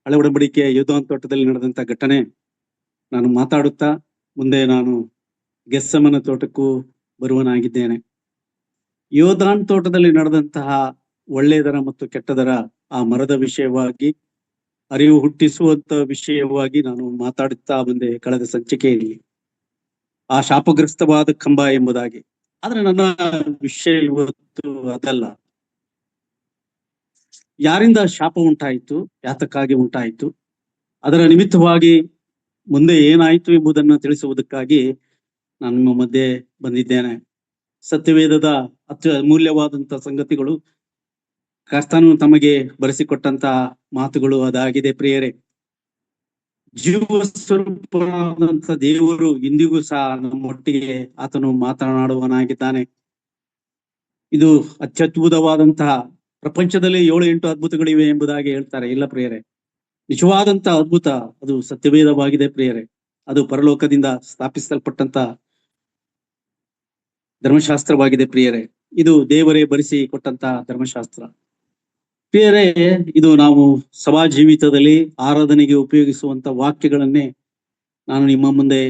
ಹಳೆ ಒಡಂಬಡಿಕೆ ಯೋಧಾನ್ ತೋಟದಲ್ಲಿ ನಡೆದಂತ ಘಟನೆ ನಾನು ಮಾತಾಡುತ್ತಾ ಮುಂದೆ ನಾನು ಗೆಸ್ಸಮನ ತೋಟಕ್ಕೂ ಬರುವನಾಗಿದ್ದೇನೆ. ಯೋಧಾನ್ ತೋಟದಲ್ಲಿ ನಡೆದಂತಹ ಒಳ್ಳೆಯದರ ಮತ್ತು ಕೆಟ್ಟದರ ಆ ಮರದ ವಿಷಯವಾಗಿ ಅರಿವು ಹುಟ್ಟಿಸುವಂತ ವಿಷಯವಾಗಿ ನಾನು ಮಾತಾಡುತ್ತಾ ಬಂದೆ ಕಳೆದ ಸಂಚಿಕೆಯಲ್ಲಿ. ಆ ಶಾಪಗ್ರಸ್ತವಾದ ಕಂಬ ಎಂಬುದಾಗಿ. ಆದ್ರೆ ನನ್ನ ವಿಷಯ ಇವತ್ತು ಅದಲ್ಲ. ಯಾರಿಂದ ಶಾಪ ಉಂಟಾಯಿತು, ಯಾತಕ್ಕಾಗಿ ಉಂಟಾಯಿತು, ಅದರ ನಿಮಿತ್ತವಾಗಿ ಮುಂದೆ ಏನಾಯಿತು ಎಂಬುದನ್ನು ತಿಳಿಸುವುದಕ್ಕಾಗಿ ನಾನು ನಿಮ್ಮ ಮಧ್ಯೆ ಬಂದಿದ್ದೇನೆ. ಸತ್ಯವೇದದ ಅತ್ಯಮೂಲ್ಯವಾದಂತಹ ಸಂಗತಿಗಳು, ಕರ್ತನು ತಮಗೆ ಬರೆಸಿಕೊಟ್ಟಂತಹ ಮಾತುಗಳು ಅದಾಗಿದೆ ಪ್ರಿಯರೇ. ಜೀವ ಸ್ವರೂಪನಾದಂತ ದೇವರು ಇಂದಿಗೂ ಸಹ ನಮ್ಮೊಟ್ಟಿಗೆ ಆತನು ಮಾತನಾಡುವನಾಗಿದ್ದಾನೆ. ಇದು ಅತ್ಯದ್ಭುತವಾದಂತಹ, ಪ್ರಪಂಚದಲ್ಲಿ 7-8 ಅದ್ಭುತಗಳಿವೆ ಎಂಬುದಾಗಿ ಹೇಳ್ತಾರೆ. ಇಲ್ಲ ಪ್ರಿಯರೇ, ನಿಜವಾದಂತ ಅದ್ಭುತ ಅದು ಸತ್ಯವೇದವಾಗಿದೆ ಪ್ರಿಯರೇ. ಅದು ಪರಲೋಕದಿಂದ ಸ್ಥಾಪಿಸಲ್ಪಟ್ಟಂತ ಧರ್ಮಶಾಸ್ತ್ರವಾಗಿದೆ ಪ್ರಿಯರೇ. ಇದು ದೇವರೇ ಬರೆಸಿ ಕೊಟ್ಟಂತ ಧರ್ಮಶಾಸ್ತ್ರ ಪ್ರಿಯರೇ. ಇದು ನಾವು ಸಭಾ ಜೀವಿತದಲ್ಲಿ ಆರಾಧನೆಗೆ ಉಪಯೋಗಿಸುವಂತ ವಾಕ್ಯಗಳನ್ನೇ ನಾನು ನಿಮ್ಮ ಮುಂದೆ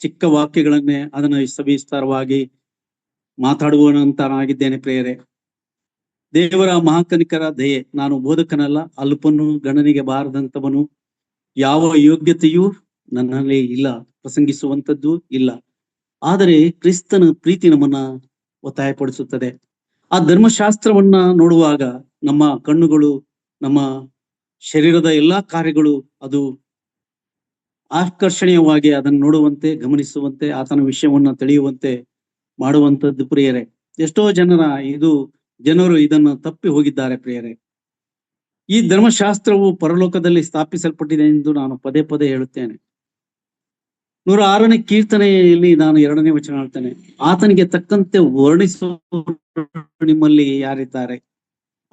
ಚಿಕ್ಕ ವಾಕ್ಯಗಳನ್ನೇ ಅದನ್ನು ಸವಿಸ್ತಾರವಾಗಿ ಮಾತಾಡುವಂತನಾಗಿದ್ದೇನೆ ಪ್ರಿಯರೇ. ದೇವರ ಮಹಾಕನಿಕರ ದಯೆ, ನಾನು ಬೋಧಕನಲ್ಲ, ಅಲ್ಪನು, ಗಣನಿಗೆ ಬಾರದಂತವನು, ಯಾವ ಯೋಗ್ಯತೆಯೂ ನನ್ನಲ್ಲಿ ಇಲ್ಲ, ಪ್ರಸಂಗಿಸುವಂಥದ್ದು ಇಲ್ಲ. ಆದರೆ ಕ್ರಿಸ್ತನ ಪ್ರೀತಿ ನಮ್ಮನ್ನ ಒತ್ತಾಯಪಡಿಸುತ್ತದೆ. ಆ ಧರ್ಮಶಾಸ್ತ್ರವನ್ನ ನೋಡುವಾಗ ನಮ್ಮ ಕಣ್ಣುಗಳು, ನಮ್ಮ ಶರೀರದ ಎಲ್ಲಾ ಕಾರ್ಯಗಳು ಅದು ಆಕರ್ಷಣೀಯವಾಗಿ ಅದನ್ನು ನೋಡುವಂತೆ, ಗಮನಿಸುವಂತೆ, ಆತನ ವಿಷಯವನ್ನ ತಿಳಿಯುವಂತೆ ಮಾಡುವಂಥದ್ದು ಪ್ರಿಯರೇ. ಎಷ್ಟೋ ಜನರು ಇದನ್ನು ತಪ್ಪಿ ಹೋಗಿದ್ದಾರೆ ಪ್ರಿಯರೇ. ಈ ಧರ್ಮಶಾಸ್ತ್ರವು ಪರಲೋಕದಲ್ಲಿ ಸ್ಥಾಪಿಸಲ್ಪಟ್ಟಿದೆ ಎಂದು ನಾನು ಪದೇ ಪದೇ ಹೇಳುತ್ತೇನೆ. 106ನೇ ಕೀರ್ತನೆಯಲ್ಲಿ ನಾನು 2ನೇ ವಚನ ಹೇಳ್ತೇನೆ, ಆತನಿಗೆ ತಕ್ಕಂತೆ ವರ್ಣಿಸುವ ನಿಮ್ಮಲ್ಲಿ ಯಾರಿದ್ದಾರೆ?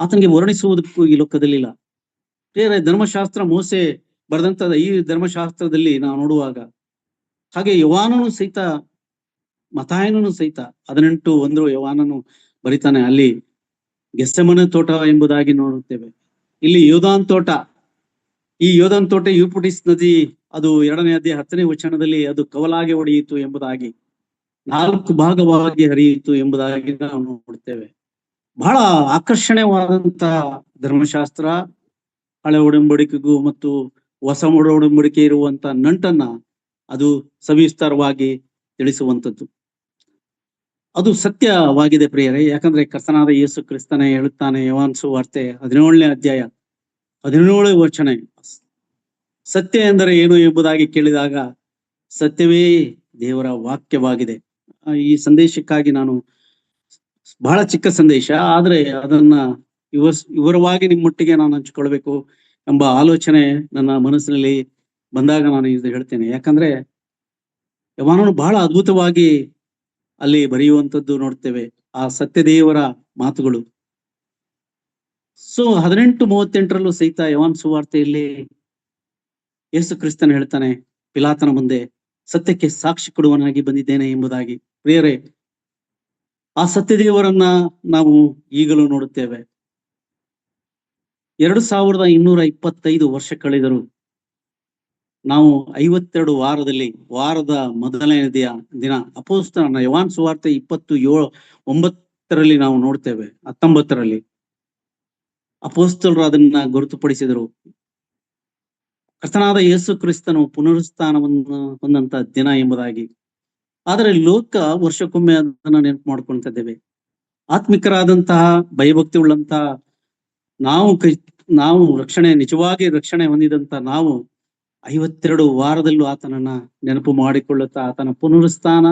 ಆತನಿಗೆ ವರ್ಣಿಸುವುದಕ್ಕೂ ಈ ಲೋಕದಲ್ಲಿ ಇಲ್ಲ ಪ್ರಿಯರೇ. ಧರ್ಮಶಾಸ್ತ್ರ ಮೋಸೆ ಬರೆದಂತ ಈ ಧರ್ಮಶಾಸ್ತ್ರದಲ್ಲಿ ನಾವು ನೋಡುವಾಗ, ಹಾಗೆ ಯೋಹಾನನು ಸಹಿತ, ಮತ್ತಾಯನನು ಸಹಿತ 18:1 ಯೋಹಾನನು ಬರಿತಾನೆ, ಅಲ್ಲಿ ಗೆಸ್ಸೆಮನೆ ತೋಟ ಎಂಬುದಾಗಿ ನೋಡುತ್ತೇವೆ. ಇಲ್ಲಿ ಯೋಧಾನ್ ತೋಟ, ಈ ಯೋಧಾನ್ ತೋಟ ಯೂಫ್ರಟಿಸ್ ನದಿ, ಅದು 2ನೇ ಅಧ್ಯಾಯ 10ನೇ ವಚನದಲ್ಲಿ ಅದು ಕವಲಾಗಿ ಒಡೆಯಿತು ಎಂಬುದಾಗಿ, 4 ಭಾಗವಾಗಿ ಹರಿಯಿತು ಎಂಬುದಾಗಿ ನಾವು ನೋಡ್ತೇವೆ. ಬಹಳ ಆಕರ್ಷಣೀಯವಾದಂತ ಧರ್ಮಶಾಸ್ತ್ರ. ಹಳೆ ಒಡಂಬಡಿಕೆಗೂ ಮತ್ತು ಹೊಸ ಒಡಂಬಡಿಕೆ ಇರುವಂತ ನಂಟನ್ನ ಅದು ಸವಿಸ್ತಾರವಾಗಿ ತಿಳಿಸುವಂಥದ್ದು. ಅದು ಸತ್ಯವಾಗಿದೆ ಪ್ರಿಯರೇ. ಯಾಕಂದ್ರೆ ಕರ್ತನಾದ ಯೇಸು ಕ್ರಿಸ್ತನೇ ಹೇಳುತ್ತಾನೆ, ಯೋಹಾನ ಸುವಾರ್ತೆ 17ನೇ ಅಧ್ಯಾಯ 17 ವಚನ, ಸತ್ಯ ಎಂದರೆ ಏನು ಎಂಬುದಾಗಿ ಕೇಳಿದಾಗ, ಸತ್ಯವೇ ದೇವರ ವಾಕ್ಯವಾಗಿದೆ. ಈ ಸಂದೇಶಕ್ಕಾಗಿ ನಾನು ಬಹಳ ಚಿಕ್ಕ ಸಂದೇಶ, ಆದ್ರೆ ಅದನ್ನ ವಿವರವಾಗಿ ನಿಮ್ಮೊಟ್ಟಿಗೆ ನಾನು ಹಂಚಿಕೊಳ್ಬೇಕು ಎಂಬ ಆಲೋಚನೆ ನನ್ನ ಮನಸ್ಸಿನಲ್ಲಿ ಬಂದಾಗ ನಾನು ಇದು ಹೇಳ್ತೇನೆ. ಯಾಕಂದ್ರೆ ಯೋಹಾನನು ಬಹಳ ಅದ್ಭುತವಾಗಿ ಅಲ್ಲಿ ಬರೆಯುವಂಥದ್ದು ನೋಡ್ತೇವೆ, ಆ ಸತ್ಯದೇವರ ಮಾತುಗಳು. 18:38 ಸಹಿತ ಯೋಹಾನ ಸುವಾರ್ತೆಯಲ್ಲಿ ಯೇಸು ಕ್ರಿಸ್ತನು ಹೇಳ್ತಾನೆ, ಪಿಲಾತನ ಮುಂದೆ ಸತ್ಯಕ್ಕೆ ಸಾಕ್ಷಿ ಕೊಡುವನಾಗಿ ಬಂದಿದ್ದೇನೆ ಎಂಬುದಾಗಿ. ಪ್ರಿಯರೇ, ಆ ಸತ್ಯದೇವರನ್ನ ನಾವು ಈಗಲೂ ನೋಡುತ್ತೇವೆ. 2225 ವರ್ಷ ಕಳೆದರು ನಾವು 52 ವಾರದ ಮೊದಲನೇ ದಿನ ಅಪೊಸ್ತಲನ ಯೋಹಾನ ಸುವಾರ್ತೆ 27:9 ನಾವು ನೋಡ್ತೇವೆ. 19 ಅಪೊಸ್ತಲರು ಅದನ್ನ ಗುರುತುಪಡಿಸಿದರು. ಕರ್ತನಾದ ಯೇಸು ಕ್ರಿಸ್ತನು ಪುನರುತ್ಥಾನವನ್ನು ಹೊಂದಂತ ದಿನ ಎಂಬುದಾಗಿ. ಆದರೆ ಲೋಕ ವರ್ಷಕ್ಕೊಮ್ಮೆ ಅದನ್ನ ನೆನಪು ಮಾಡ್ಕೊಳ್ತಿದ್ದೇವೆ. ಆತ್ಮಿಕರಾದಂತಹ, ಭಯಭಕ್ತಿ ಉಳ್ಳಂತಹ ನಾವು ನಿಜವಾಗಿ ರಕ್ಷಣೆ ಹೊಂದಿದಂತ ನಾವು 52 ವಾರದಲ್ಲೂ ಆತನನ್ನ ನೆನಪು ಮಾಡಿಕೊಳ್ಳುತ್ತಾ, ಆತನ ಪುನರುತ್ಥಾನ,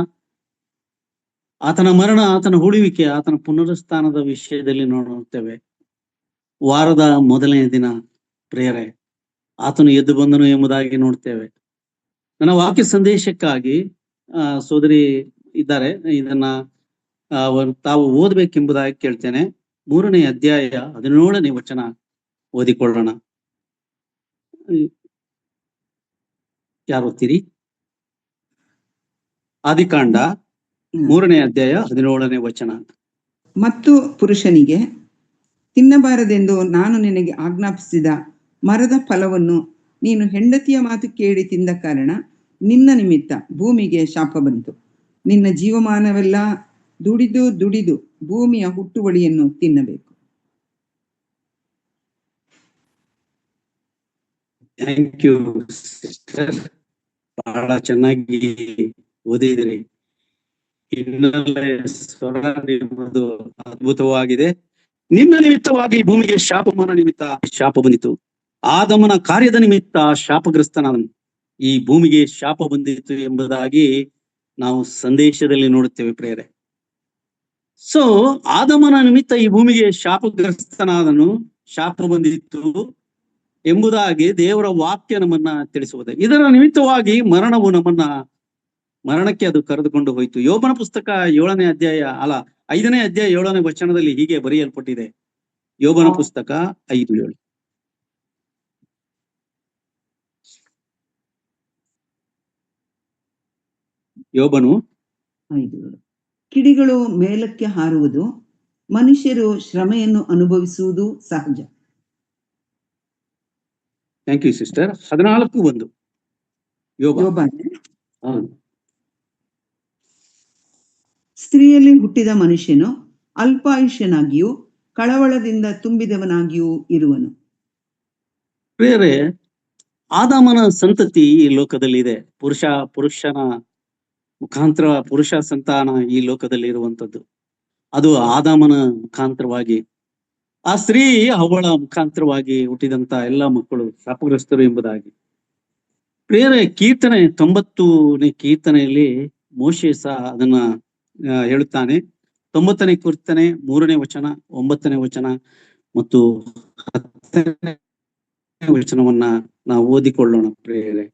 ಆತನ ಮರಣ, ಆತನ ಉಳಿವಿಕೆ, ಆತನ ಪುನರುತ್ಥಾನದ ವಿಷಯದಲ್ಲಿ ನೋಡುತ್ತೇವೆ. ವಾರದ ಮೊದಲನೇ ದಿನ ಪ್ರಿಯರೇ, ಆತನು ಎದ್ದು ಬಂದನು ಎಂಬುದಾಗಿ ನೋಡ್ತೇವೆ. ನನ್ನ ವಾಕ್ಯ ಸಂದೇಶಕ್ಕಾಗಿ ಸೋದರಿ ಇದ್ದಾರೆ, ಇದನ್ನ ತಾವು ಓದ್ಬೇಕೆಂಬುದಾಗಿ ಕೇಳ್ತೇನೆ. 3ನೇ ಅಧ್ಯಾಯ 17ನೇ ವಚನ ಓದಿಕೊಳ್ಳೋಣ. ಯಾರು ಓದ್ತೀರಿ? ಆದಿಕಾಂಡ 3ನೇ ಅಧ್ಯಾಯ 17ನೇ ವಚನ. ಮತ್ತು ಪುರುಷನಿಗೆ, ತಿನ್ನಬಾರದೆಂದು ನಾನು ನಿನಗೆ ಆಜ್ಞಾಪಿಸಿದ ಮರದ ಫಲವನ್ನು ನೀನು ಹೆಂಡತಿಯ ಮಾತು ಕೇಳಿ ತಿಂದ ಕಾರಣ ನಿನ್ನ ನಿಮಿತ್ತ ಭೂಮಿಗೆ ಶಾಪ ಬಂತು. ನಿನ್ನ ಜೀವಮಾನವೆಲ್ಲ ದುಡಿದು ದುಡಿದು ಭೂಮಿಯ ಹುಟ್ಟುವಳಿಯನ್ನು ತಿನ್ನಬೇಕು. ಥ್ಯಾಂಕ್ ಯು ಸಿಸ್ಟರ್, ಬಹಳ ಚೆನ್ನಾಗಿ ಓದಿದ್ರಿ. ಹಿನ್ನೆಲೆ ಸ್ವರ ನಿಮ್ಮದು ಅದ್ಭುತವಾಗಿದೆ. ನಿನ್ನ ನಿಮಿತ್ತವಾಗಿ ಭೂಮಿಗೆ ಶಾಪಮಾನ ನಿಮಿತ್ತ ಶಾಪ ಬಂದಿತು. ಆದಮನ ಕಾರ್ಯದ ನಿಮಿತ್ತ ಶಾಪಗ್ರಸ್ತನಾದನು, ಈ ಭೂಮಿಗೆ ಶಾಪ ಬಂದಿತು ಎಂಬುದಾಗಿ ನಾವು ಸಂದೇಶದಲ್ಲಿ ನೋಡುತ್ತೇವೆ ಪ್ರೇರೆ. ಸೊ ಆದಮನ ನಿಮಿತ್ತ ಈ ಭೂಮಿಗೆ ಶಾಪಗ್ರಸ್ತನಾದನು, ಶಾಪ ಬಂದಿತ್ತು ಎಂಬುದಾಗಿ ದೇವರ ವಾಕ್ಯ ನಮ್ಮನ್ನ ತಿಳಿಸುತ್ತದೆ. ಇದರ ನಿಮಿತ್ತವಾಗಿ ಮರಣವು ನಮ್ಮನ್ನ ಮರಣಕ್ಕೆ ಅದು ಕರೆದುಕೊಂಡು ಹೋಯಿತು. ಯೋಬನ ಪುಸ್ತಕ 7ನೇ ಅಧ್ಯಾಯ 5ನೇ ಅಧ್ಯಾಯ 7ನೇ ವಚನದಲ್ಲಿ ಹೀಗೆ ಬರೆಯಲ್ಪಟ್ಟಿದೆ. ಯೋಬನ ಪುಸ್ತಕ 5:7. ಯೋಬನು 5:7. ಕಿಡಿಗಳು ಮೇಲಕ್ಕೆ ಹಾರುವುದು, ಮನುಷ್ಯರು ಶ್ರಮೆಯನ್ನು ಅನುಭವಿಸುವುದು ಸಹಜ. Thank you sister. 14:1 ಯೋಬ. ಸ್ತ್ರೀಯಲ್ಲಿ ಹುಟ್ಟಿದ ಮನುಷ್ಯನು ಅಲ್ಪಾಯುಷ್ಯನಾಗಿಯೂ ಕಳವಳದಿಂದ ತುಂಬಿದವನಾಗಿಯೂ ಇರುವನು. ಬೇರೆ ಆದಾಮನ ಸಂತತಿ ಈ ಲೋಕದಲ್ಲಿ ಇದೆ. ಪುರುಷನ ಮುಖಾಂತರ ಪುರುಷ ಸಂತಾನ ಈ ಲೋಕದಲ್ಲಿ ಇರುವಂತದ್ದು. ಅದು ಆದಾಮನ ಮುಖಾಂತರವಾಗಿ, ಆ ಸ್ತ್ರೀ ಅವಳ ಮುಖಾಂತರವಾಗಿ ಹುಟ್ಟಿದಂತ ಎಲ್ಲ ಮಕ್ಕಳು ಶಾಪಗ್ರಸ್ತರು ಎಂಬುದಾಗಿ. ಬೇರೆ ಕೀರ್ತನೆ 90ನೇ ಕೀರ್ತನೆಯಲ್ಲಿ ಮೋಶೆ ಸಹ ಅದನ್ನ ಹೇಳುತ್ತಾನೆ. 90ನೇ ಕೀರ್ತನೆ 3ನೇ ವಚನ, 9ನೇ ವಚನ ಮತ್ತು 10ನೇ ವಚನವನ್ನ ನಾವು ಓದಿಕೊಳ್ಳೋಣ ಪ್ರೇರೆ.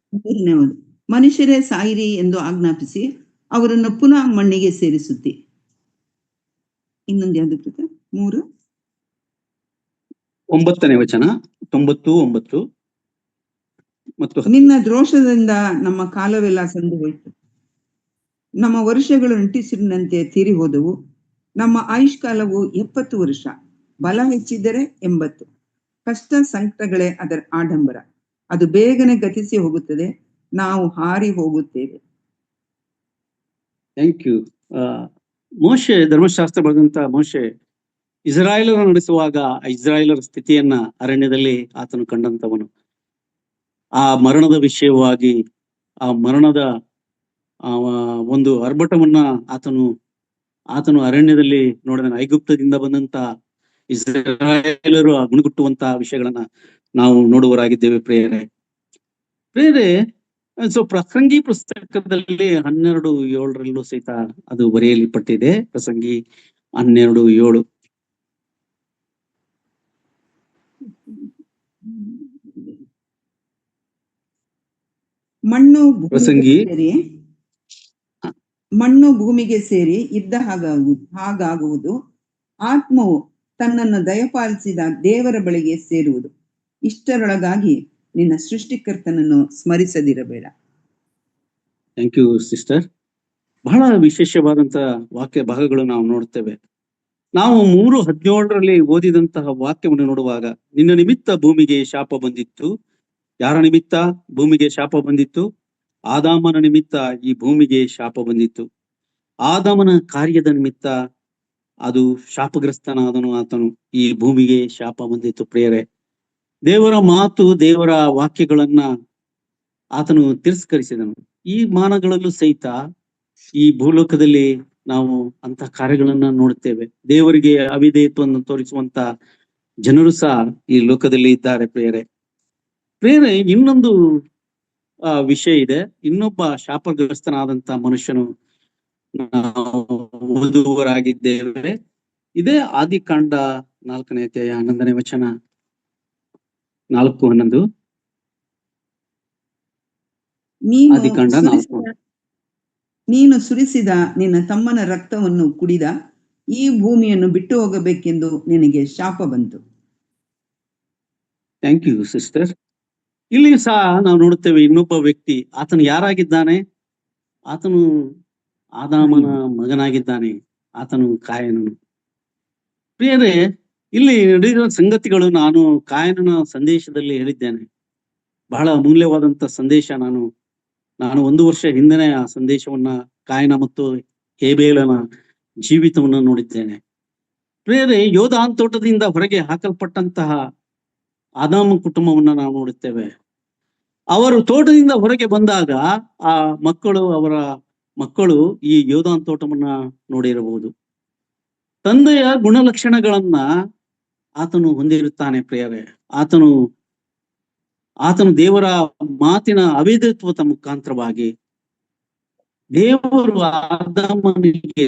ಮನುಷ್ಯರೇ ಸಾಯಿರಿ ಎಂದು ಆಜ್ಞಾಪಿಸಿ ಅವರನ್ನು ಪುನಃ ಮಣ್ಣಿಗೆ ಸೇರಿಸುತ್ತಿ. ಇನ್ನೊಂದು ಯಾವ್ದು 3 9ನೇ ವಚನ 90-9 ಮತ್ತು ನಿನ್ನ ದ್ರೋಷದಿಂದ ನಮ್ಮ ಕಾಲವೆಲ್ಲ ಸಂದು ಹೋಯಿತು, ನಮ್ಮ ವರ್ಷಗಳು ಅಂಟಿಸಿರಿನಂತೆ ತೀರಿ ಹೋದವು. ನಮ್ಮ ಆಯುಷ್ಕಾಲವು 70 ವರ್ಷ, ಬಲ ಹೆಚ್ಚಿದ್ದರೆ 80. ಕಷ್ಟ ಸಂಕಟಗಳೇ ಅದರ ಆಡಂಬರ, ಅದು ಬೇಗನೆ ಗತಿಸಿ ಹೋಗುತ್ತದೆ, ನಾವು ಹಾರಿ ಹೋಗುತ್ತೇವೆ. Thank you. ಮೋಶೆ ಧರ್ಮಶಾಸ್ತ್ರ ಬರೆದಂತ ಮೋಶೆ ಇಸ್ರಾಯೇಲರು ನಡೆಸುವಾಗ ಇಸ್ರಾಯೇಲರ ಸ್ಥಿತಿಯನ್ನ ಅರಣ್ಯದಲ್ಲಿ ಆತನು ಕಂಡಂತವನು. ಆ ಮರಣದ ವಿಷಯವಾಗಿ, ಆ ಮರಣದ ಒಂದು ಅರ್ಭಟವನ್ನ ಆತನು ಅರಣ್ಯದಲ್ಲಿ ನೋಡಿದ. ಐಗುಪ್ತದಿಂದ ಬಂದಂತ ಇಸ್ರಾಯೇಲರು ಗುಣಗುಟ್ಟುವಂತ ವಿಷಯಗಳನ್ನ ನಾವು ನೋಡುವರಾಗಿದ್ದೇವೆ ಪ್ರೇರೆ. ಸೊ ಪ್ರಸಂಗಿ ಪುಸ್ತಕದಲ್ಲಿ 12:7 ಸಹಿತ ಅದು ಬರೆಯಲ್ಪಟ್ಟಿದೆ. ಪ್ರಸಂಗಿ 12:7. ಮಣ್ಣು ಭೂಮಿಗೆ ಸೇರಿ ಇದ್ದ ಹಾಗಾಗುವುದು. ಆತ್ಮವು ತನ್ನನ್ನು ದಯಪಾಲಿಸಿದ ದೇವರ ಬಳಿಗೆ ಸೇರುವುದು. ಇಷ್ಟರೊಳಗಾಗಿ ನಿನ್ನ ಸೃಷ್ಟಿಕರ್ತನನ್ನು ಸ್ಮರಿಸದಿರಬೇಡ. Thank you sister. ಬಹಳ ವಿಶೇಷವಾದಂತ ವಾಕ್ಯ ಭಾಗಗಳು ನಾವು ನೋಡ್ತೇವೆ. ನಾವು 3:17 ಓದಿದಂತಹ ವಾಕ್ಯವನ್ನು ನೋಡುವಾಗ, ನಿನ್ನ ನಿಮಿತ್ತ ಭೂಮಿಗೆ ಶಾಪ ಬಂದಿತ್ತು. ಯಾರ ನಿಮಿತ್ತ ಭೂಮಿಗೆ ಶಾಪ ಬಂದಿತ್ತು? ಆದಾಮನ ನಿಮಿತ್ತ ಈ ಭೂಮಿಗೆ ಶಾಪ ಬಂದಿತ್ತು. ಆದಾಮನ ಕಾರ್ಯದ ನಿಮಿತ್ತ ಅದು ಶಾಪಗ್ರಸ್ತನಾದನು ಆತನು, ಈ ಭೂಮಿಗೆ ಶಾಪ ಬಂದಿತ್ತು ಪ್ರಿಯರೇ. ದೇವರ ಮಾತು, ದೇವರ ವಾಕ್ಯಗಳನ್ನ ಆತನು ತಿರಸ್ಕರಿಸಿದನು. ಈ ಮಾನಗಳಲ್ಲೂ ಸಹಿತ ಈ ಭೂಲೋಕದಲ್ಲಿ ನಾವು ಅಂತ ಕಾರ್ಯಗಳನ್ನ ನೋಡುತ್ತೇವೆ. ದೇವರಿಗೆ ಅವಿಧೇಯತ್ವವನ್ನು ತೋರಿಸುವಂತ ಜನರು ಸಹ ಈ ಲೋಕದಲ್ಲಿ ಇದ್ದಾರೆ ಪ್ರಿಯರೇ. ಇನ್ನೊಂದು ವಿಷಯ ಇದೆ. ಇನ್ನೊಬ್ಬ ಶಾಪಗ್ರಸ್ತನಾದಂತ ಮನುಷ್ಯನು ನಾವು ಓದುವರಾಗಿದ್ದೇವೆ. ಇದೇ ಆದಿಕಾಂಡ 4ನೇ ಅಧ್ಯಾಯ 11ನೇ ವಚನ, 4:11. ಆದಿಕಾಂಡ 4. ನೀನು ಸುರಿಸಿದ ನಿನ್ನ ತಮ್ಮನ ರಕ್ತವನ್ನು ಕುಡಿದ ಈ ಭೂಮಿಯನ್ನು ಬಿಟ್ಟು ಹೋಗಬೇಕೆಂದು ನಿನಗೆ ಶಾಪ ಬಂತು. Thank you sister. ಇಲ್ಲಿ ಸಹ ನಾವು ನೋಡುತ್ತೇವೆ ಇನ್ನೊಬ್ಬ ವ್ಯಕ್ತಿ. ಆತನು ಯಾರಾಗಿದ್ದಾನೆ? ಆತನು ಆದಾಮನ ಮಗನಾಗಿದ್ದಾನೆ. ಆತನು ಕಾಯನನು. ಪ್ರಿಯರೇ, ಇಲ್ಲಿ ನಡೆಯುವ ಸಂಗತಿಗಳು ನಾನು ಕಾಯನನ ಸಂದೇಶದಲ್ಲಿ ಹೇಳಿದ್ದೇನೆ. ಬಹಳ ಅಮೂಲ್ಯವಾದಂತ ಸಂದೇಶ. ನಾನು 1 ವರ್ಷ ಹಿಂದೆನೆ ಆ ಸಂದೇಶವನ್ನ ಕಾಯನ ಮತ್ತು ಹೇಬೇಲನ ಜೀವಿತವನ್ನ ನೋಡಿದ್ದೇನೆ. ಪ್ರಿಯರೇ, ಯೋಧಾನ್ ತೋಟದಿಂದ ಹೊರಗೆ ಹಾಕಲ್ಪಟ್ಟಂತಹ ಆದಾಮ ಕುಟುಂಬವನ್ನ ನಾವು ನೋಡುತ್ತೇವೆ. ಅವರು ತೋಟದಿಂದ ಹೊರಗೆ ಬಂದಾಗ ಆ ಅವರ ಮಕ್ಕಳು ಈ ಯೋಧಾನ್ ತೋಟವನ್ನ ನೋಡಿರಬಹುದು. ತಂದೆಯ ಗುಣಲಕ್ಷಣಗಳನ್ನ ಆತನು ಹೊಂದಿರುತ್ತಾನೆ ಪ್ರಿಯರೇ. ಆತನು ದೇವರ ಮಾತಿನ ಅವೇದತ್ವದ ಮುಖಾಂತರವಾಗಿ ದೇವರು ಆದಾಮನಿಗೆ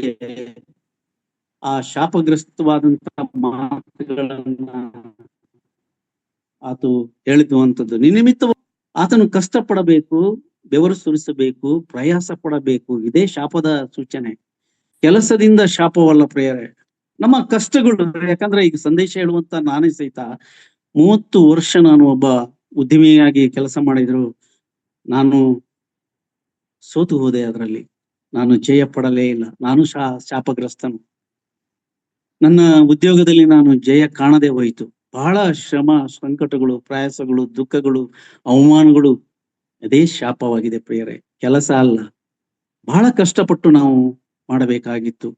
ಆ ಶಾಪಗ್ರಸ್ತವಾದಂತಹ ಮಾತುಗಳನ್ನ ಆತ ಹೇಳಿದುವಂಥದ್ದು. ನಿಮಿತ್ತ ಆತನು ಕಷ್ಟಪಡಬೇಕು, ಬೆವರು ಸುರಿಸಬೇಕು, ಪ್ರಯಾಸ ಪಡಬೇಕು. ಇದೇ ಶಾಪದ ಸೂಚನೆ. ಕೆಲಸದಿಂದ ಶಾಪವಲ್ಲ ಪ್ರಿಯರೇ, ನಮ್ಮ ಕಷ್ಟಗಳು. ಯಾಕಂದ್ರೆ ಈಗ ಸಂದೇಶ ಹೇಳುವಂತ ನಾನೇ ಸಹಿತ 30 ವರ್ಷ ನಾನು ಒಬ್ಬ ಉದ್ಯಮಿಯಾಗಿ ಕೆಲಸ ಮಾಡಿದ್ರು. ನಾನು ಸೋತು ಹೋದೆ. ಅದರಲ್ಲಿ ನಾನು ಜಯ ಪಡಲೇ ಇಲ್ಲ. ನಾನು ಶಾಪಗ್ರಸ್ತನು. ನನ್ನ ಉದ್ಯೋಗದಲ್ಲಿ ನಾನು ಜಯ ಕಾಣದೆ ಹೋಯಿತು. ಬಹಳ ಶ್ರಮ, ಸಂಕಟಗಳು, ಪ್ರಯಾಸಗಳು, ದುಃಖಗಳು, ಅವಮಾನಗಳು. ಅದೇ ಶಾಪವಾಗಿದೆ ಪ್ರಿಯರೇ, ಕೆಲಸ ಅಲ್ಲ. ಬಹಳ ಕಷ್ಟಪಟ್ಟು ನಾವು ಮಾಡಬೇಕಾಗಿತ್ತು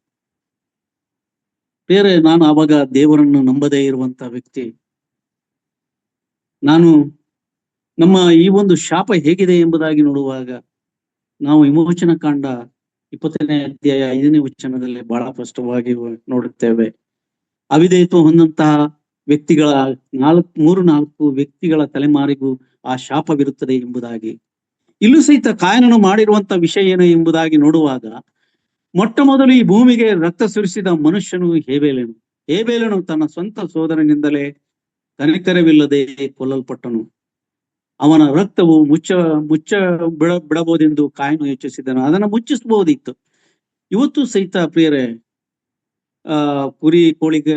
ಪ್ರಿಯರೇ. ನಾನು ಆವಾಗ ದೇವರನ್ನು ನಂಬದೇ ಇರುವಂತ ವ್ಯಕ್ತಿ. ನಮ್ಮ ಈ ಒಂದು ಶಾಪ ಹೇಗಿದೆ ಎಂಬುದಾಗಿ ನೋಡುವಾಗ ನಾವು ವಿಮೋಚನ ಕಾಂಡ 20ನೇ ಅಧ್ಯಾಯ 5ನೇ ವಚನದಲ್ಲಿ ಬಹಳ ಸ್ಪಷ್ಟವಾಗಿ ನೋಡುತ್ತೇವೆ. ಅವಿಧೇಯತ್ವ ಹೊಂದಂತಹ ವ್ಯಕ್ತಿಗಳ 3-4 ವ್ಯಕ್ತಿಗಳ ತಲೆಮಾರಿಗೂ ಆ ಶಾಪವಿರುತ್ತದೆ ಎಂಬುದಾಗಿ. ಇಲ್ಲೂ ಸಹಿತ ಕಾಯನನು ಮಾಡಿರುವಂತ ವಿಷಯ ಏನು ಎಂಬುದಾಗಿ ನೋಡುವಾಗ, ಮೊಟ್ಟ ಮೊದಲು ಈ ಭೂಮಿಗೆ ರಕ್ತ ಸುರಿಸಿದ ಮನುಷ್ಯನು ಹೇಬೇಲನು. ಹೇಬೇಲನು ತನ್ನ ಸ್ವಂತ ಸೋದರನಿಂದಲೇ ಕನಿಕರವಿಲ್ಲದೆ ಕೊಲ್ಲಲ್ಪಟ್ಟನು. ಅವನ ರಕ್ತವು ಮುಚ್ಚ ಬಿಡಬಹುದೆಂದು ಕಾಯನು ಯೋಚಿಸಿದನು. ಅದನ್ನು ಮುಚ್ಚಿಸಬಹುದಿತ್ತು. ಇವತ್ತು ಸಹಿತ ಪ್ರಿಯರೇ, ಕುರಿ ಕೋಳಿಗೆ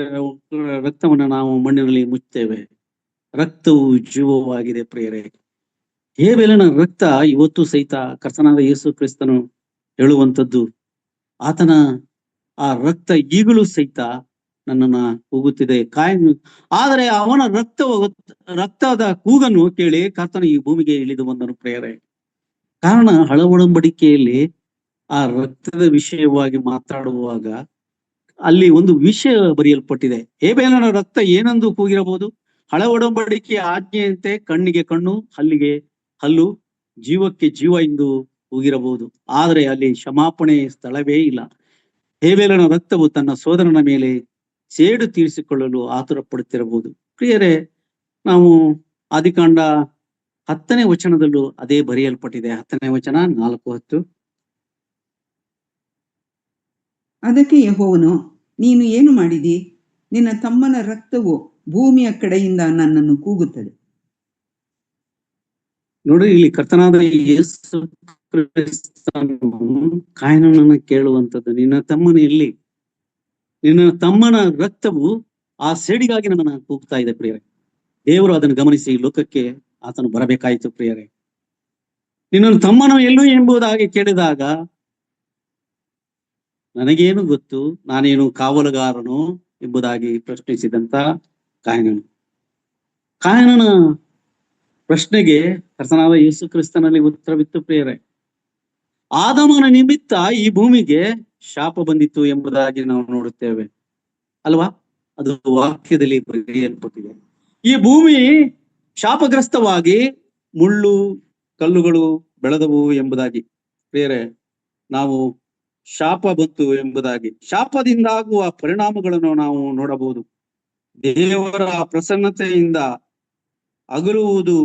ರಕ್ತವನ್ನ ನಾವು ಮಣ್ಣಿನಲ್ಲಿ ಮುಚ್ಚುತ್ತೇವೆ. ರಕ್ತವು ಜೀವವಾಗಿದೆ ಪ್ರಿಯರೇ. ಹೇಬೇಲನ ರಕ್ತ ಇವತ್ತು ಸಹಿತ ಕರ್ತನಾದ ಯೇಸು ಕ್ರಿಸ್ತನು ಹೇಳುವಂಥದ್ದು, ಆತನ ಆ ರಕ್ತ ಈಗಲೂ ಸಹಿತ ನನ್ನನ್ನ ಕೂಗುತ್ತಿದೆ. ಆದರೆ ಅವನ ರಕ್ತದ ಕೂಗನ್ನು ಕೇಳಿ ಕರ್ತನು ಈ ಭೂಮಿಗೆ ಇಳಿದು ಬಂದನು ಪ್ರಿಯರೇ. ಕಾರಣ, ಹಳ ಒಡಂಬಡಿಕೆಯಲ್ಲಿ ಆ ರಕ್ತದ ವಿಷಯವಾಗಿ ಮಾತಾಡುವಾಗ ಅಲ್ಲಿ ಒಂದು ವಿಷಯ ಬರೆಯಲ್ಪಟ್ಟಿದೆ. ಹೇಬೇಲನ ರಕ್ತ ಏನೆಂದು ಕೂಗಿರಬಹುದು? ಹಳ ಒಡಂಬಡಿಕೆಯ ಆಜ್ಞೆಯಂತೆ ಕಣ್ಣಿಗೆ ಕಣ್ಣು, ಹಲ್ಲಿಗೆ ಹಲ್ಲು, ಜೀವಕ್ಕೆ ಜೀವ ಎಂದು ಕೂಗಿರಬಹುದು. ಆದರೆ ಅಲ್ಲಿ ಕ್ಷಮಾಪಣೆ ಸ್ಥಳವೇ ಇಲ್ಲ. ಹೇಬೇಲನ ರಕ್ತವು ತನ್ನ ಸೋದರನ ಮೇಲೆ ಸೇಡು ತೀರಿಸಿಕೊಳ್ಳಲು ಆತುರ ಪಡುತ್ತಿರಬಹುದು. ಪ್ರಿಯರೇ, ನಾವು ಆದಿಕಾಂಡ 10ನೇ ವಚನದಲ್ಲೂ ಅದೇ ಬರೆಯಲ್ಪಟ್ಟಿದೆ. 10ನೇ ವಚನ 4:10. ಅದಕ್ಕೆ ಯೆಹೋವನು, ನೀನು ಏನು ಮಾಡಿದಿ? ನಿನ್ನ ತಮ್ಮನ ರಕ್ತವು ಭೂಮಿಯ ಕಡೆಯಿಂದ ನನ್ನನ್ನು ಕೂಗುತ್ತದೆ. ನೋಡಿ, ಇಲ್ಲಿ ಕರ್ತನಾದ ಯೇಸು ಕ್ರಿಸ್ತನು ಕಾಯನನನ್ನ ಕೇಳುವಂಥದ್ದು, ನಿನ್ನ ತಮ್ಮನ ಎಲ್ಲಿ? ನಿನ್ನ ತಮ್ಮನ ರಕ್ತವು ಆ ಸೇಡಿಗಾಗಿ ನನ್ನನ್ನ ಕೂಗ್ತಾ ಇದೆ ಪ್ರಿಯರೇ. ದೇವರು ಅದನ್ನು ಗಮನಿಸಿ ಲೋಕಕ್ಕೆ ಆತನು ಬರಬೇಕಾಯಿತು ಪ್ರಿಯರೇ. ನಿನ್ನ ತಮ್ಮನು ಎಲ್ಲೂ ಎಂಬುದಾಗಿ ಕೇಳಿದಾಗ, ನನಗೇನು ಗೊತ್ತು, ನಾನೇನು ಕಾವಲುಗಾರನು ಎಂಬುದಾಗಿ ಪ್ರಶ್ನಿಸಿದಂತ ಕಾಯನನ ಪ್ರಶ್ನೆಗೆ ಕರ್ತನಾದ ಯೇಸು ಕ್ರಿಸ್ತನಲ್ಲಿ ಉತ್ತರವಿತ್ತು ಪ್ರಿಯರೇ. ಆದಾಮನ ನಿಮಿತ್ತ ಈ ಭೂಮಿಗೆ ಶಾಪ ಬಂದಿತ್ತು ಎಂಬುದಾಗಿ ನಾವು ನೋಡುತ್ತೇವೆ ಅಲ್ವಾ? ಅದು ವಾಕ್ಯದಲ್ಲಿ ಬರೆಯಲ್ಪಟ್ಟಿದೆ. ಈ ಭೂಮಿ ಶಾಪಗ್ರಸ್ತವಾಗಿ ಮುಳ್ಳು ಕಲ್ಲುಗಳು ಬೆಳೆದವು ಎಂಬುದಾಗಿ ಪ್ರಿಯರೇ, ನಾವು ಶಾಪ ಬಂತು ಎಂಬುದಾಗಿ, ಶಾಪದಿಂದಾಗುವ ಪರಿಣಾಮಗಳನ್ನು ನಾವು ನೋಡಬಹುದು. ದೇವರ ಪ್ರಸನ್ನತೆಯಿಂದ ಅಗಲುವುದು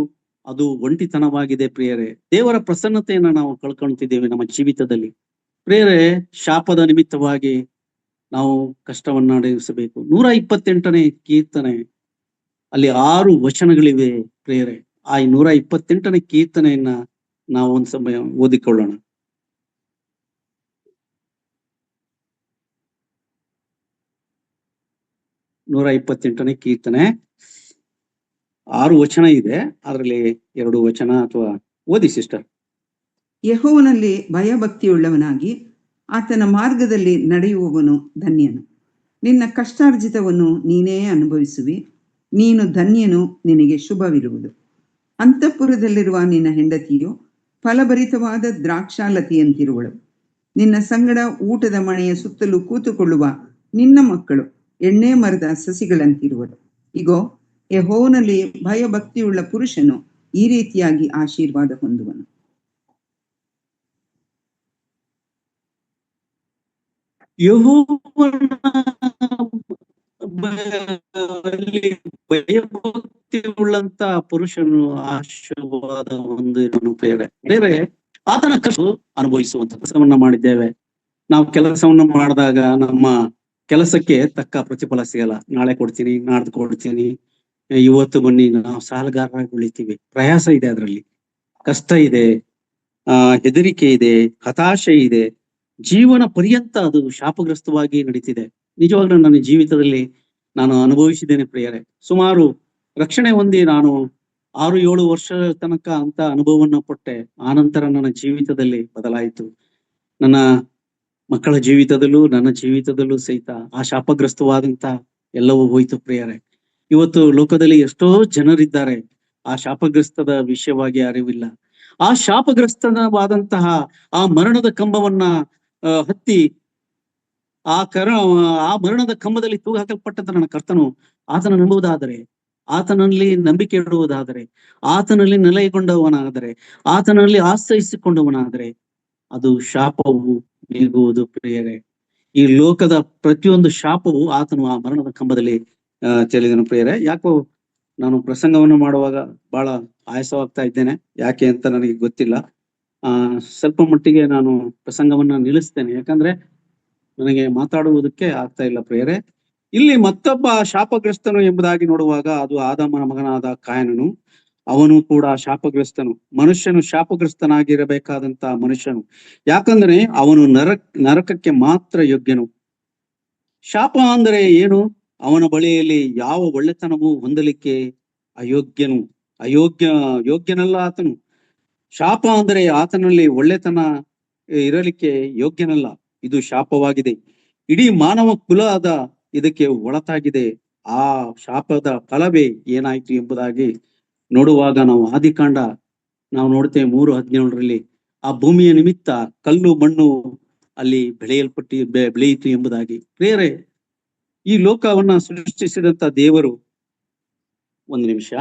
ಅದು ಒಂಟಿತನವಾಗಿದೆ ಪ್ರಿಯರೇ. ದೇವರ ಪ್ರಸನ್ನತೆಯನ್ನ ನಾವು ಕಳ್ಕೊಳ್ತಿದ್ದೇವೆ ನಮ್ಮ ಜೀವಿತದಲ್ಲಿ ಪ್ರಿಯರೇ. ಶಾಪದ ನಿಮಿತ್ತವಾಗಿ ನಾವು ಕಷ್ಟವನ್ನ ಅನುಭವಿಸಬೇಕು. 128ನೇ ಕೀರ್ತನೆ ಅಲ್ಲಿ 6 ವಚನಗಳಿವೆ ಪ್ರಿಯರೇ. ಆ 128ನೇ ಕೀರ್ತನೆಯನ್ನ ನಾವು ಒಂದ್ ಸಮಯ ಓದಿಕೊಳ್ಳೋಣ. ನೂರ 128ನೇ ಕೀರ್ತನೆ 6 ವಚನ ಇದೆ. ಅದರಲ್ಲಿ 2 ವಚನ ಅಥವಾ ಓದಿ ಸಿಸ್ಟರ್. ಯೆಹೋವನಲ್ಲಿ ಭಯಭಕ್ತಿಯುಳ್ಳವನಾಗಿ ಆತನ ಮಾರ್ಗದಲ್ಲಿ ನಡೆಯುವವನು ಧನ್ಯನು. ನಿನ್ನ ಕಷ್ಟಾರ್ಜಿತವನ್ನು ನೀನೇ ಅನುಭವಿಸುವಿ. ನೀನು ಧನ್ಯನು, ನಿನಗೆ ಶುಭವಿರುವುದು. ಅಂತಃಪುರದಲ್ಲಿರುವ ನಿನ್ನ ಹೆಂಡತಿಯು ಫಲಭರಿತವಾದ ದ್ರಾಕ್ಷಾಲತೆಯಂತಿರುವಳು. ನಿನ್ನ ಸಂಗಡ ಊಟದ ಮಣೆಯ ಸುತ್ತಲೂ ಕೂತುಕೊಳ್ಳುವ ನಿನ್ನ ಮಕ್ಕಳು ಎಣ್ಣೆ ಮರದ ಸಸಿಗಳಂತಿರುವರು. ಇಗೋ, ಯೆಹೋವನಲ್ಲಿ ಭಯಭಕ್ತಿಯುಳ್ಳ ಪುರುಷನು ಈ ರೀತಿಯಾಗಿ ಆಶೀರ್ವಾದ ಹೊಂದುವನು. ಯೆಹೋವನ ಭಯಭಕ್ತಿ ಉಳ್ಳಂತ ಪುರುಷನು ಆಶೀರ್ವಾದ ಹೊಂದಿರುವನು. ಬೇರೆ ಆತನ ಕಷ್ಟ ಅನುಭವಿಸುವಂತ ಕೆಲಸವನ್ನ ಮಾಡಿದ್ದೇವೆ. ನಾವು ಕೆಲಸವನ್ನ ಮಾಡಿದಾಗ ನಮ್ಮ ಕೆಲಸಕ್ಕೆ ತಕ್ಕ ಪ್ರತಿಫಲ ಸಿಗಲ್ಲ. ನಾಳೆ ಕೊಡ್ತೀನಿ, ನಾಡ್ದು ಕೊಡ್ತೀನಿ, ಇವತ್ತು ಬನ್ನಿ, ನಾವು ಸಾಲಗಾರರಾಗಿ ಉಳಿತೀವಿ. ಪ್ರಯಾಸ ಇದೆ, ಅದರಲ್ಲಿ ಕಷ್ಟ ಇದೆ, ಹೆದರಿಕೆ ಇದೆ, ಹತಾಶೆ ಇದೆ. ಜೀವನ ಪರ್ಯಂತ ಅದು ಶಾಪಗ್ರಸ್ತವಾಗಿ ನಡೀತಿದೆ. ನಿಜವಾಗ್ಲೂ ನನ್ನ ಜೀವಿತದಲ್ಲಿ ನಾನು ಅನುಭವಿಸಿದ್ದೇನೆ ಪ್ರಿಯರೇ. ಸುಮಾರು ರಕ್ಷಣೆ ಹೊಂದಿ ನಾನು 6-7 ವರ್ಷ ತನಕ ಅಂತ ಅನುಭವವನ್ನ ಪಟ್ಟೆ. ಆನಂತರ ನನ್ನ ಜೀವಿತದಲ್ಲಿ ಬದಲಾಯಿತು. ನನ್ನ ಮಕ್ಕಳ ಜೀವಿತದಲ್ಲೂ ನನ್ನ ಜೀವಿತದಲ್ಲೂ ಸಹಿತ ಆ ಶಾಪಗ್ರಸ್ತವಾದಂತ ಎಲ್ಲವೂ ಹೋಯ್ತು ಪ್ರಿಯರೇ. ಇವತ್ತು ಲೋಕದಲ್ಲಿ ಎಷ್ಟೋ ಜನರಿದ್ದಾರೆ, ಆ ಶಾಪಗ್ರಸ್ತದ ವಿಷಯವಾಗಿ ಅರಿವಿಲ್ಲ. ಆ ಶಾಪಗ್ರಸ್ತವಾದಂತಹ ಆ ಮರಣದ ಕಂಬವನ್ನ ಹತ್ತಿ ಆ ಮರಣದ ಕಂಬದಲ್ಲಿ ತೂಗು ಹಾಕಲ್ಪಟ್ಟಂತ ನನ್ನ ಕರ್ತನು ಆತನ ನಂಬುವುದಾದರೆ, ಆತನಲ್ಲಿ ನಂಬಿಕೆ ಇಡುವುದಾದರೆ, ಆತನಲ್ಲಿ ನೆಲೆಗೊಂಡವನಾದರೆ, ಆತನಲ್ಲಿ ಆಶ್ರಯಿಸಿಕೊಂಡವನಾದರೆ ಅದು ಶಾಪವು ನೀಗುವುದು ಪ್ರಿಯರೇ. ಈ ಲೋಕದ ಪ್ರತಿಯೊಂದು ಶಾಪವು ಆತನು ಆ ಮರಣದ ಕಂಬದಲ್ಲಿ ಚೆಲ್ಲಿದನು ಪ್ರಿಯರೇ. ಯಾಕೋ ನಾನು ಪ್ರಸಂಗವನ್ನು ಮಾಡುವಾಗ ಬಹಳ ಆಯಾಸವಾಗ್ತಾ ಇದ್ದೇನೆ, ಯಾಕೆ ಅಂತ ನನಗೆ ಗೊತ್ತಿಲ್ಲ. ಸ್ವಲ್ಪ ಮಟ್ಟಿಗೆ ನಾನು ಪ್ರಸಂಗವನ್ನ ನಿಲ್ಲಿಸ್ತೇನೆ, ಯಾಕಂದ್ರೆ ನನಗೆ ಮಾತಾಡುವುದಕ್ಕೆ ಆಗ್ತಾ ಇಲ್ಲ ಪ್ರಿಯರೇ. ಇಲ್ಲಿ ಮತ್ತೊಬ್ಬ ಶಾಪಗ್ರಸ್ತನು ಎಂಬುದಾಗಿ ನೋಡುವಾಗ ಅದು ಆದಾಮನ ಮಗನಾದ ಕಾಯನನು. ಅವನು ಕೂಡ ಶಾಪಗ್ರಸ್ತನು. ಮನುಷ್ಯನು ಶಾಪಗ್ರಸ್ತನಾಗಿರಬೇಕಾದಂತ ಮನುಷ್ಯನು, ಯಾಕಂದ್ರೆ ಅವನು ನರಕಕ್ಕೆ ಮಾತ್ರ ಯೋಗ್ಯನು. ಶಾಪ ಅಂದರೆ ಏನು? ಅವನ ಬಳಿಯಲ್ಲಿ ಯಾವ ಒಳ್ಳೆತನವೂ ಹೊಂದಲಿಕ್ಕೆ ಯೋಗ್ಯನಲ್ಲ ಆತನು. ಶಾಪ ಅಂದರೆ ಆತನಲ್ಲಿ ಒಳ್ಳೆತನ ಇರಲಿಕ್ಕೆ ಯೋಗ್ಯನಲ್ಲ. ಇದು ಶಾಪವಾಗಿದೆ. ಇಡೀ ಮಾನವ ಕುಲದ ಇದಕ್ಕೆ ಒಳತಾಗಿದೆ. ಆ ಶಾಪದ ಫಲವೇ ಏನಾಯ್ತು ಎಂಬುದಾಗಿ ನೋಡುವಾಗ ನಾವು ಆದಿಕಾಂಡ ನಾವು ನೋಡ್ತೇವೆ 3:17 ಆ ಭೂಮಿಯ ನಿಮಿತ್ತ ಕಲ್ಲು ಮಣ್ಣು ಅಲ್ಲಿ ಬೆಳೆಯಿತು ಎಂಬುದಾಗಿ. ಪ್ರಿಯರೇ, ಈ ಲೋಕವನ್ನ ಸೃಷ್ಟಿಸಿದಂತ ದೇವರು, ಒಂದು ನಿಮಿಷ,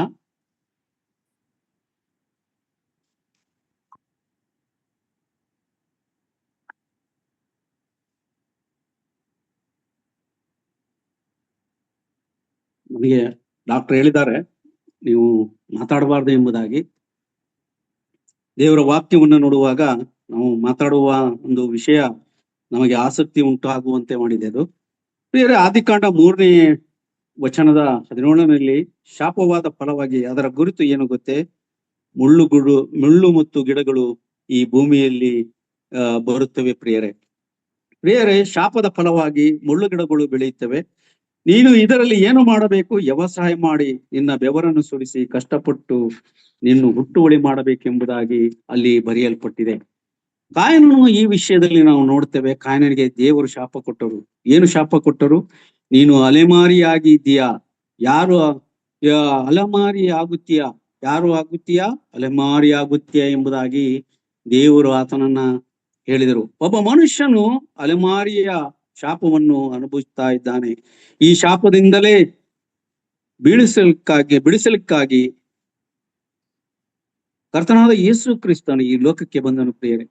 ನನಗೆ ಡಾಕ್ಟರ್ ಹೇಳಿದ್ದಾರೆ ನೀವು ಮಾತಾಡಬಾರ್ದು ಎಂಬುದಾಗಿ. ದೇವರ ವಾಕ್ಯವನ್ನು ನೋಡುವಾಗ ನಾವು ಮಾತಾಡುವ ಒಂದು ವಿಷಯ ನಮಗೆ ಆಸಕ್ತಿ ಉಂಟಾಗುವಂತೆ ಮಾಡಿದೆ. ಅದು ಬೇರೆ ಆದಿಕಾಂಡ 3ನೇ ವಚನದ 17ರಲ್ಲಿ ಶಾಪವಾದ ಫಲವಾಗಿ ಅದರ ಗುರುತು ಏನು ಗೊತ್ತೇ? ಮುಳ್ಳು ಮತ್ತು ಗಿಡಗಳು ಈ ಭೂಮಿಯಲ್ಲಿ ಬರುತ್ತವೆ ಪ್ರಿಯರೇ. ಶಾಪದ ಫಲವಾಗಿ ಮುಳ್ಳು ಗಿಡಗಳು ಬೆಳೆಯುತ್ತವೆ. ನೀನು ಇದರಲ್ಲಿ ಏನು ಮಾಡಬೇಕು? ವ್ಯವಸಾಯ ಮಾಡಿ ನಿನ್ನ ಬೆವರನ್ನು ಸುರಿಸಿ ಕಷ್ಟಪಟ್ಟು ನಿನ್ನ ಹುಟ್ಟುವಳಿ ಮಾಡಬೇಕೆಂಬುದಾಗಿ ಅಲ್ಲಿ ಬರೆಯಲ್ಪಟ್ಟಿದೆ. ಕಾಯನನು ಈ ವಿಷಯದಲ್ಲಿ ನಾವು ನೋಡ್ತೇವೆ. ಕಾಯನನಿಗೆ ದೇವರು ಶಾಪ ಕೊಟ್ಟರು. ಏನು ಶಾಪ ಕೊಟ್ಟರು? ನೀನು ಅಲೆಮಾರಿ ಇದ್ದೀಯಾ, ಅಲೆಮಾರಿ ಆಗುತ್ತೀಯಾ ಎಂಬುದಾಗಿ ದೇವರು ಆತನನ್ನ ಹೇಳಿದರು. ಒಬ್ಬ ಮನುಷ್ಯನು ಅಲೆಮಾರಿಯ ಶಾಪವನ್ನು ಅನುಭವಿಸ್ತಾ ಇದ್ದಾನೆ. ಈ ಶಾಪದಿಂದಲೇ ಬಿಡಿಸಲಿಕ್ಕಾಗಿ ಕರ್ತನಾದ ಯೇಸು ಕ್ರಿಸ್ತನು ಈ ಲೋಕಕ್ಕೆ ಬಂದನು ಪ್ರಿಯರೇ.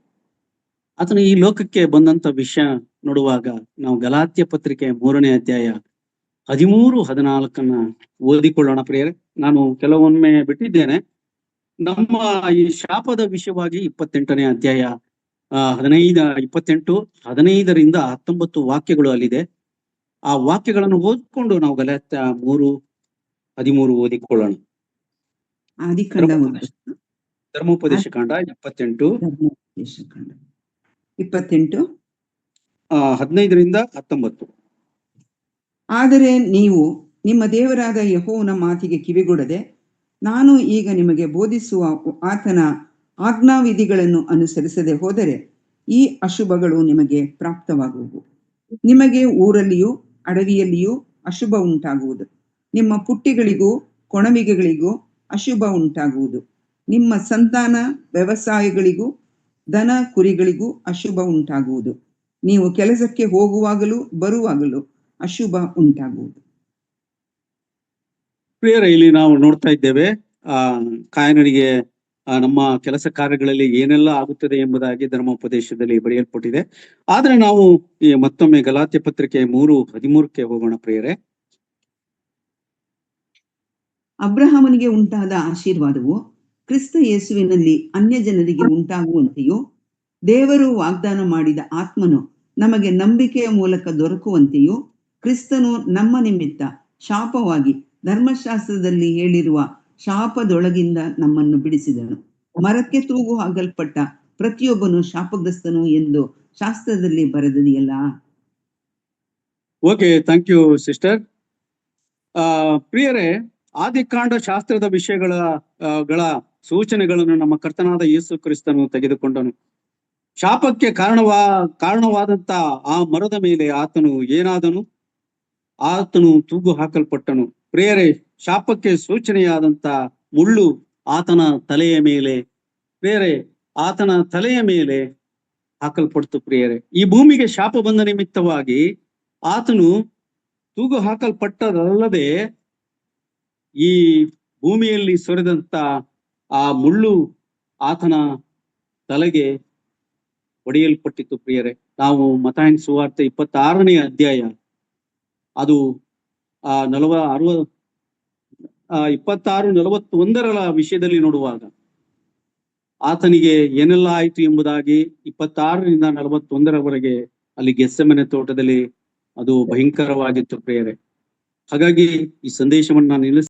ಆತನು ಈ ಲೋಕಕ್ಕೆ ಬಂದಂತ ವಿಷಯ ನೋಡುವಾಗ ನಾವು ಗಲಾತ್ಯ ಪತ್ರಿಕೆ 3ನೇ ಅಧ್ಯಾಯ 13-14 ಓದಿಕೊಳ್ಳೋಣ ಪ್ರಿಯರೇ. ನಾನು ಕೆಲವೊಮ್ಮೆ ಬಿಟ್ಟಿದ್ದೇನೆ. ನಮ್ಮ ಈ ಶಾಪದ ವಿಷಯವಾಗಿ 28ನೇ ಅಧ್ಯಾಯ 15-19 ವಾಕ್ಯಗಳು ಅಲ್ಲಿದೆ. ಆ ವಾಕ್ಯಗಳನ್ನು ಓದ್ಕೊಂಡು ನಾವು ಗಲಾತ್ಯ 3:13 ಓದಿಕೊಳ್ಳೋಣ. ಧರ್ಮೋಪದೇಶ ಕಾಂಡ 28 15-19. ಆದರೆ ನೀವು ನಿಮ್ಮ ದೇವರಾದ ಯೆಹೋವನ ಮಾತಿಗೆ ಕಿವಿಗೊಡದೆ ನಾನು ಈಗ ನಿಮಗೆ ಬೋಧಿಸುವ ಆತನ ಆಜ್ಞಾವಿಧಿಗಳನ್ನು ಅನುಸರಿಸದೆ ಹೋದರೆ ಈ ಅಶುಭಗಳು ನಿಮಗೆ ಪ್ರಾಪ್ತವಾಗುವು. ನಿಮಗೆ ಊರಲ್ಲಿಯೂ ಅಡವಿಯಲ್ಲಿಯೂ ಅಶುಭ ಉಂಟಾಗುವುದು. ನಿಮ್ಮ ಪುಟ್ಟಿಗಳಿಗೂ ಕೊಣವಿಗೆಗಳಿಗೂ ಅಶುಭ ಉಂಟಾಗುವುದು. ನಿಮ್ಮ ಸಂತಾನ ವ್ಯವಸಾಯಗಳಿಗೂ ದನ ಕುರಿಗಳಿಗೂ ಅಶುಭ ಉಂಟಾಗುವುದು. ನೀವು ಕೆಲಸಕ್ಕೆ ಹೋಗುವಾಗಲೂ ಬರುವಾಗಲೂ ಅಶುಭ ಉಂಟಾಗುವುದು. ಪ್ರಿಯರೇ, ಇಲ್ಲಿ ನಾವು ನೋಡ್ತಾ ಇದ್ದೇವೆ ಕಾಯನಿಗೆ ನಮ್ಮ ಕೆಲಸ ಕಾರ್ಯಗಳಲ್ಲಿ ಏನೆಲ್ಲ ಆಗುತ್ತದೆ ಎಂಬುದಾಗಿ ಧರ್ಮೋಪದೇಶದಲ್ಲಿ ಬರೆಯಲ್ಪಟ್ಟಿದೆ. ಆದ್ರೆ ನಾವು ಈ ಮತ್ತೊಮ್ಮೆ ಗಲಾತ್ಯ ಪತ್ರಿಕೆ 3:13 ಹೋಗೋಣ ಪ್ರಿಯರೇ. ಅಬ್ರಹಾಮನಿಗೆ ಉಂಟಾದ ಆಶೀರ್ವಾದವು ಕ್ರಿಸ್ತ ಯೇಸುವಿನಲ್ಲಿ ಅನ್ಯ ಜನರಿಗೆ ಉಂಟಾಗುವಂತೆಯೂ ದೇವರು ವಾಗ್ದಾನ ಮಾಡಿದ ಆತ್ಮನು ನಮಗೆ ನಂಬಿಕೆಯ ಮೂಲಕ ದೊರಕುವಂತೆಯೂ ಕ್ರಿಸ್ತನು ನಮ್ಮ ನಿಮಿತ್ತ ಶಾಪವಾಗಿ ಧರ್ಮಶಾಸ್ತ್ರದಲ್ಲಿ ಹೇಳಿರುವ ಶಾಪದೊಳಗಿಂದ ನಮ್ಮನ್ನು ಬಿಡಿಸಿದನು. ಮರಕ್ಕೆ ತೂಗು ಹಾಕಲ್ಪಟ್ಟ ಪ್ರತಿಯೊಬ್ಬನು ಶಾಪಗ್ರಸ್ತನು ಎಂದು ಶಾಸ್ತ್ರದಲ್ಲಿ ಬರೆದದೆಯಲ್ಲ. Okay, thank you sister. ಪ್ರಿಯರೇ, ಆದಿಕಾಂಡ ಶಾಸ್ತ್ರದ ವಿಷಯಗಳ ಸೂಚನೆಗಳನ್ನು ನಮ್ಮ ಕರ್ತನಾದ ಯೇಸು ಕ್ರಿಸ್ತನು ತೆಗೆದುಕೊಂಡನು. ಶಾಪಕ್ಕೆ ಕಾರಣವಾದಂತ ಆ ಮರದ ಮೇಲೆ ಆತನು ಏನಾದನು? ಆತನು ತೂಗು ಹಾಕಲ್ಪಟ್ಟನು. ಪ್ರಿಯರೇ, ಶಾಪಕ್ಕೆ ಸೂಚನೆಯಾದಂತ ಮುಳ್ಳು ಆತನ ತಲೆಯ ಮೇಲೆ ಹಾಕಲ್ಪಡ್ತು. ಪ್ರಿಯರೇ, ಈ ಭೂಮಿಗೆ ಶಾಪ ಬಂದ ನಿಮಿತ್ತವಾಗಿ ಆತನು ತೂಗು ಹಾಕಲ್ಪಟ್ಟದಲ್ಲದೆ ಈ ಭೂಮಿಯಲ್ಲಿ ಸುರಿದಂತ ಆ ಮುಳ್ಳು ಆತನ ತಲೆಗೆ ಹೊಡೆಯಲ್ಪಟ್ಟಿತ್ತು. ಪ್ರಿಯರೇ, ನಾವು ಮತ್ತಾಯನ ಸುವಾರ್ತೆ 26ನೇ ಅಧ್ಯಾಯ ಅದು 26:41 ವಿಷಯದಲ್ಲಿ ನೋಡುವಾಗ ಆತನಿಗೆ ಏನೆಲ್ಲ ಆಯ್ತು ಎಂಬುದಾಗಿ 26ರಿಂದ 41 ಅಲ್ಲಿ ಗೆತ್ಸೆಮನೆ ತೋಟದಲ್ಲಿ ಅದು ಭಯಂಕರವಾಗಿತ್ತು ಪ್ರಿಯರೇ. ಹಾಗಾಗಿ ಈ ಸಂದೇಶವನ್ನು ನಾನು